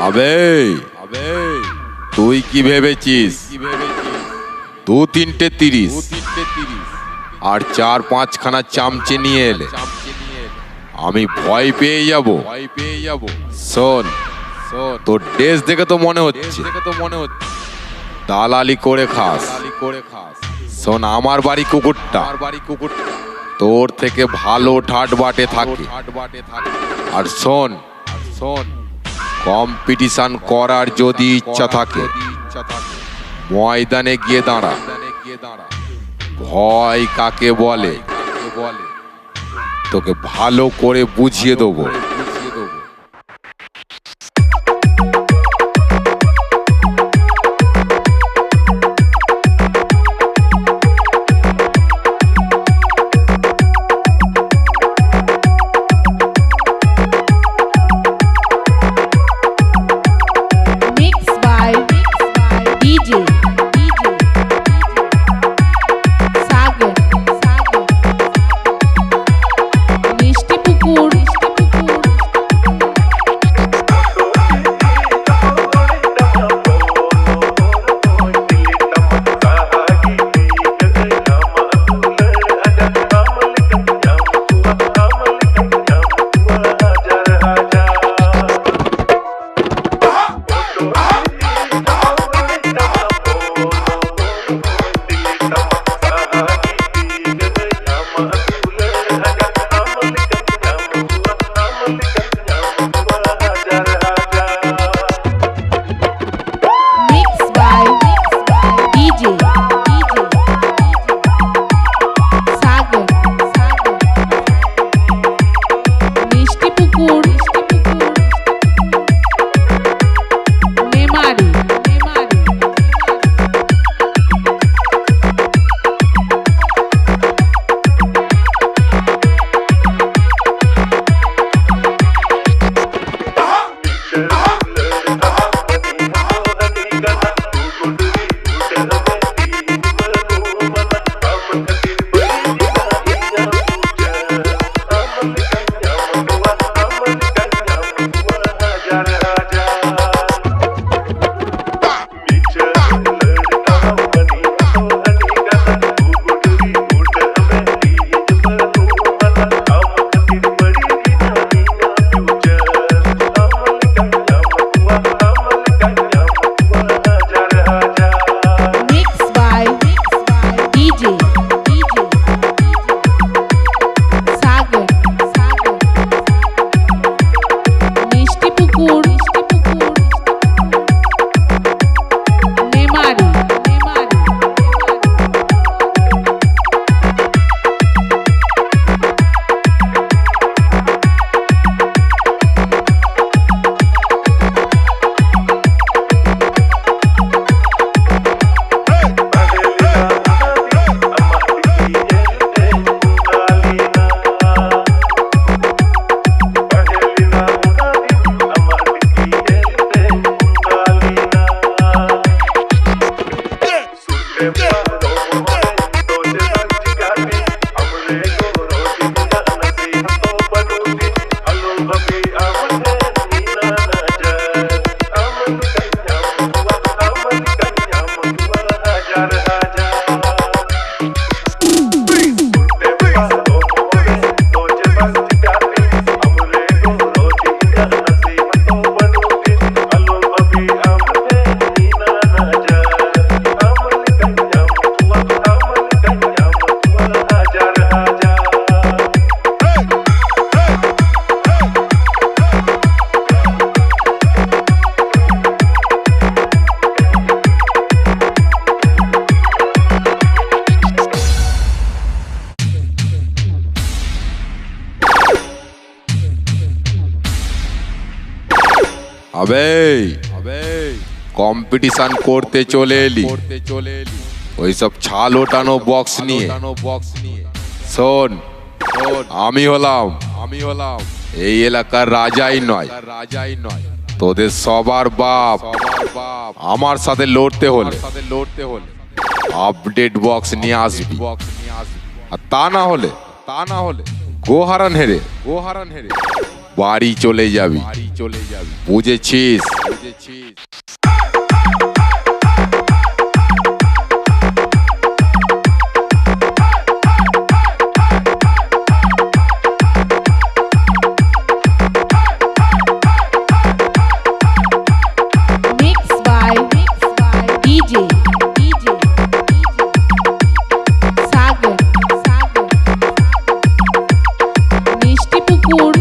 আবে তুই কি ভেবেছিস 2-3টে 30 আর 4-5খানা চামচে নিয়ে এলে আমি ভয় পেয়ে যাব? শোন, তোর ড্রেস দেখে তো মনে হচ্ছে দালালি করে খাস। শোন, আমার বাড়ি কুকুরটা তোর থেকে ভালো ঠাট বাটে থাকে। আর শোন, কম্পিটিশন করার যদি ইচ্ছা থাকে ময়দানে গিয়ে দাঁড়া। ভয় কাকে বলে তোকে ভালো করে বুঝিয়ে দেবো। আবে কম্পিটিশন করতে চলে এলি ওইসব ছাল ওঠানো বক্স নিয়ে। শোন, আমি হলাম এই এলাকার রাজাই নয়, তোদের সবার বাপ। আমার সাথে লড়তে হলে আপডেট বক্স নিয়ে আসবি, আর তা না হলে গোহারান হেরে বাড়ি চলে যাবি বুঝেছিস? Mixed by DJ Sagar Mishti Pukur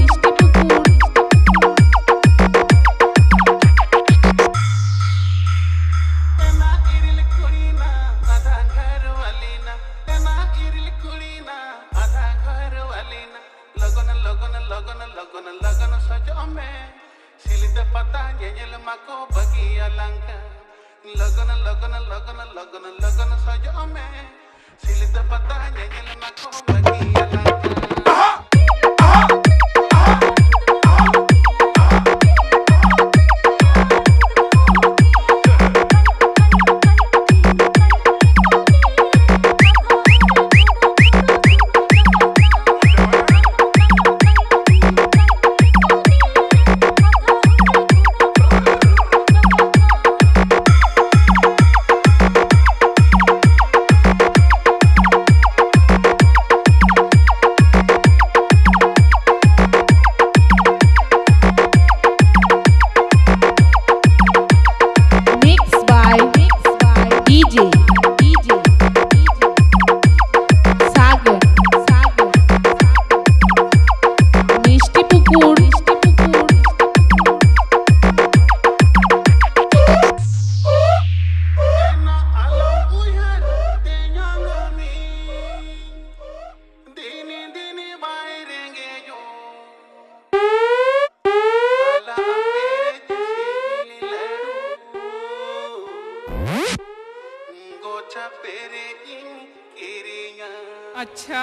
अच्छा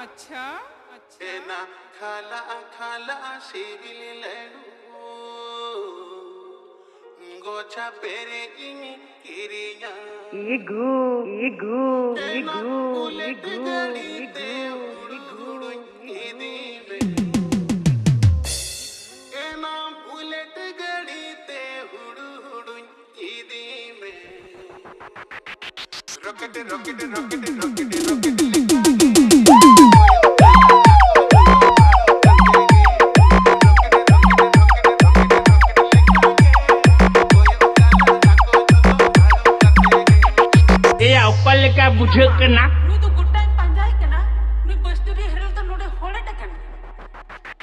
अच्छा अच्छा ना खाला खाला सिविल लड़ू गोचा पेरे इनी किरिया इगू इगू इगू उलट गड़ी ते उड़ू इदी में ना उलट गड़ी ते उड़ू इदी में rocket rocket rocket rocket rocket का बुझे के ना नु तो गुड टाइम पंजाई के ना नु बस्तुरी हेरल तो नोडे होड़े टकन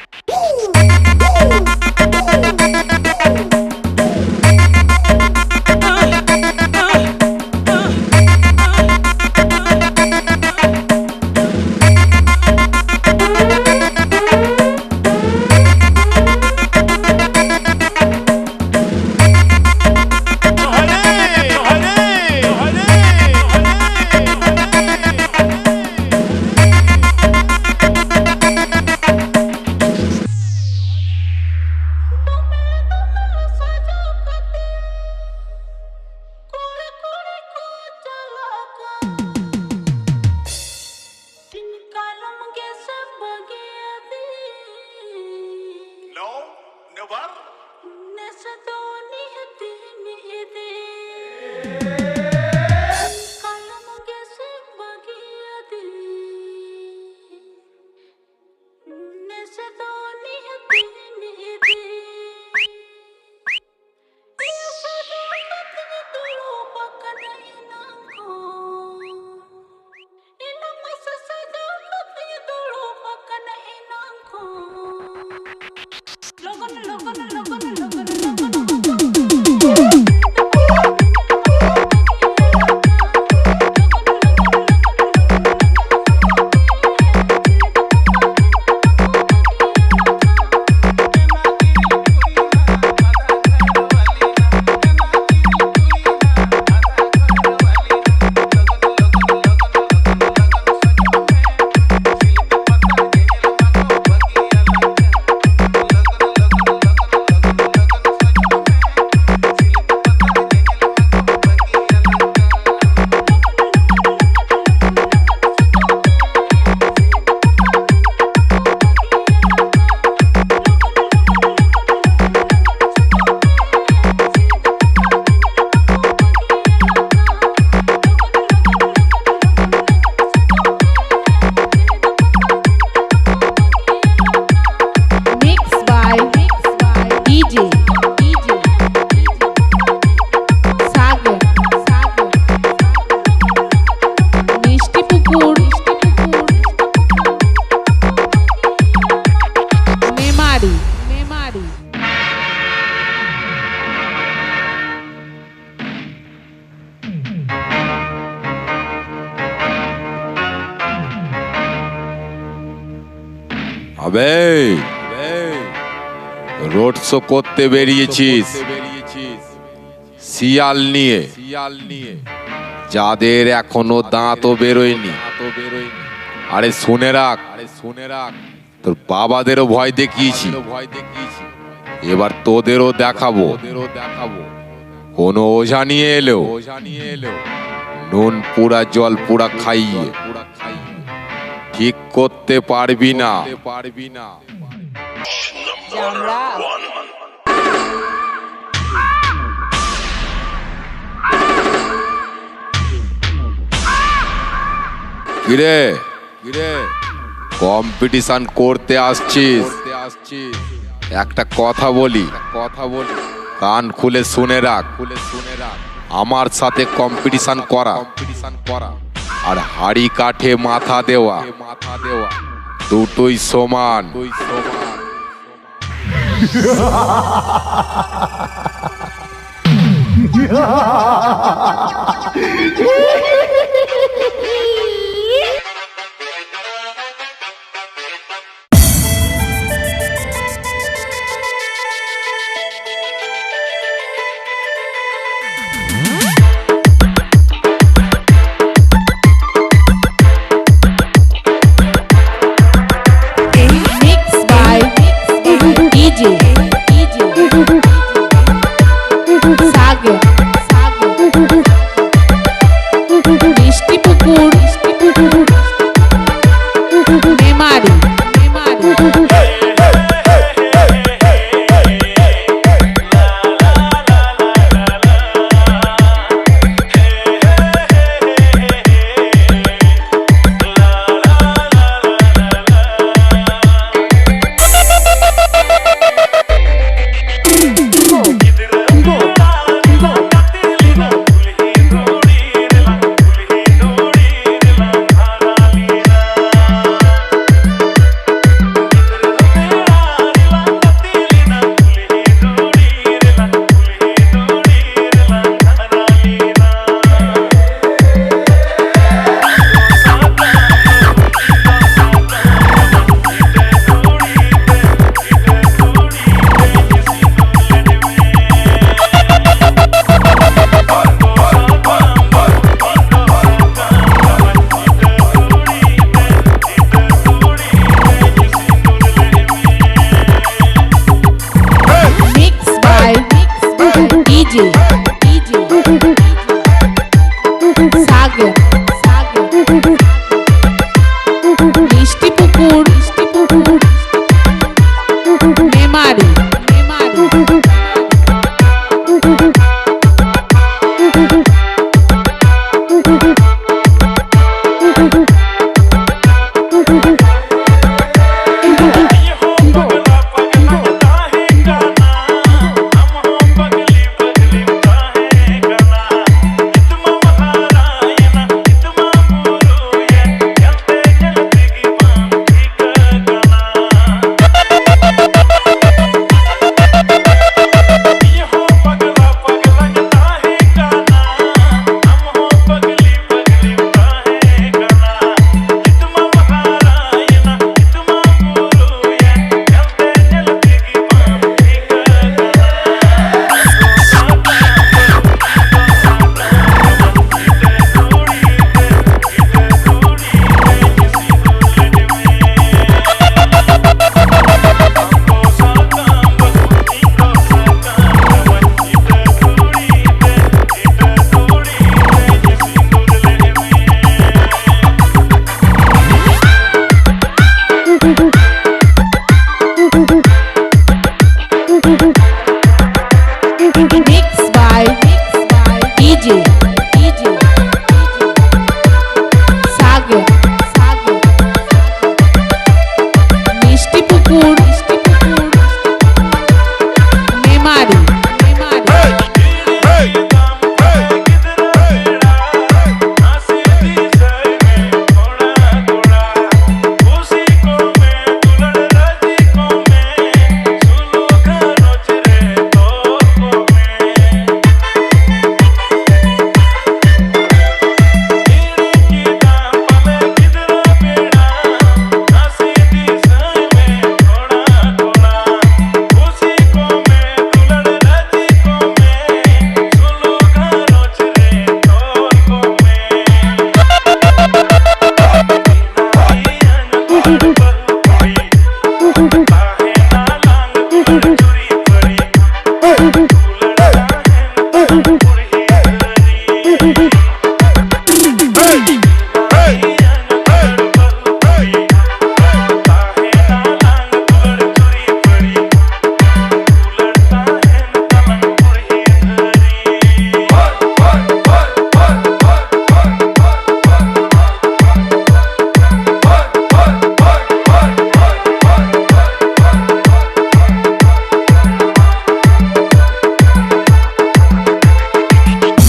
আবে রোড শো করতে বেরিয়েছিস শিয়াল নিয়ে যাদের এখনো দাঁতও বেরোয়নি। আরে শুনে রাখ তোর বাবাদেরও ভয় দেখিয়েছি, এবার তোদেরও দেখাবো। কোনো ওঝা নিয়ে এলো নুন পুরা জল পুরা খাইয়ে ঠিক করতে পারবি না। কিরে কম্পিটিশন করতে আসছিস? একটা কথা বলি কান খুলে শুনে রাখ। আমার সাথে কম্পিটিশন করা আর হাড়ি কাঠে মাথা দেওয়া দুটোই সমান। Mixed by DJ Sagar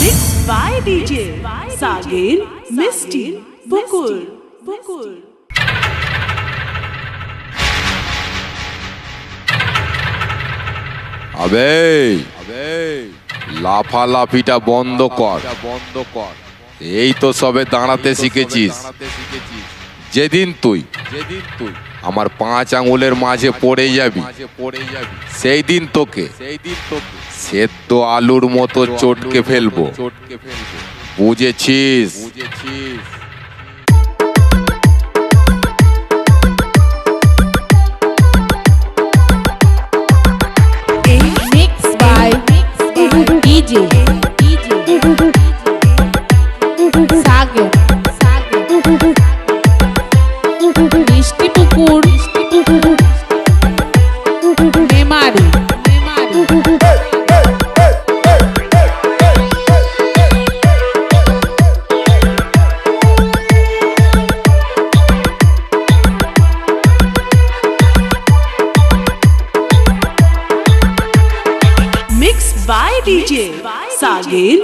Mixed by DJ Sagin Misty Bukul. আবে লাফালাফিটা বন্ধ কর। এই তো সবে দাঁড়াতে শিখেছিস। যেদিন তুই আমার 5 আঙ্গুলের মাঝে পড়ে যাবি সেই দিন তোকে সেদ্ধ আলুর মতো চটকে ফেলবো। বুঝেছিস? Mixed by DJ Sagar Misty Pukur Memari Mixed by DJ Sagin.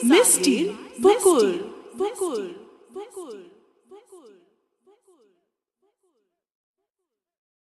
Misty Pukur.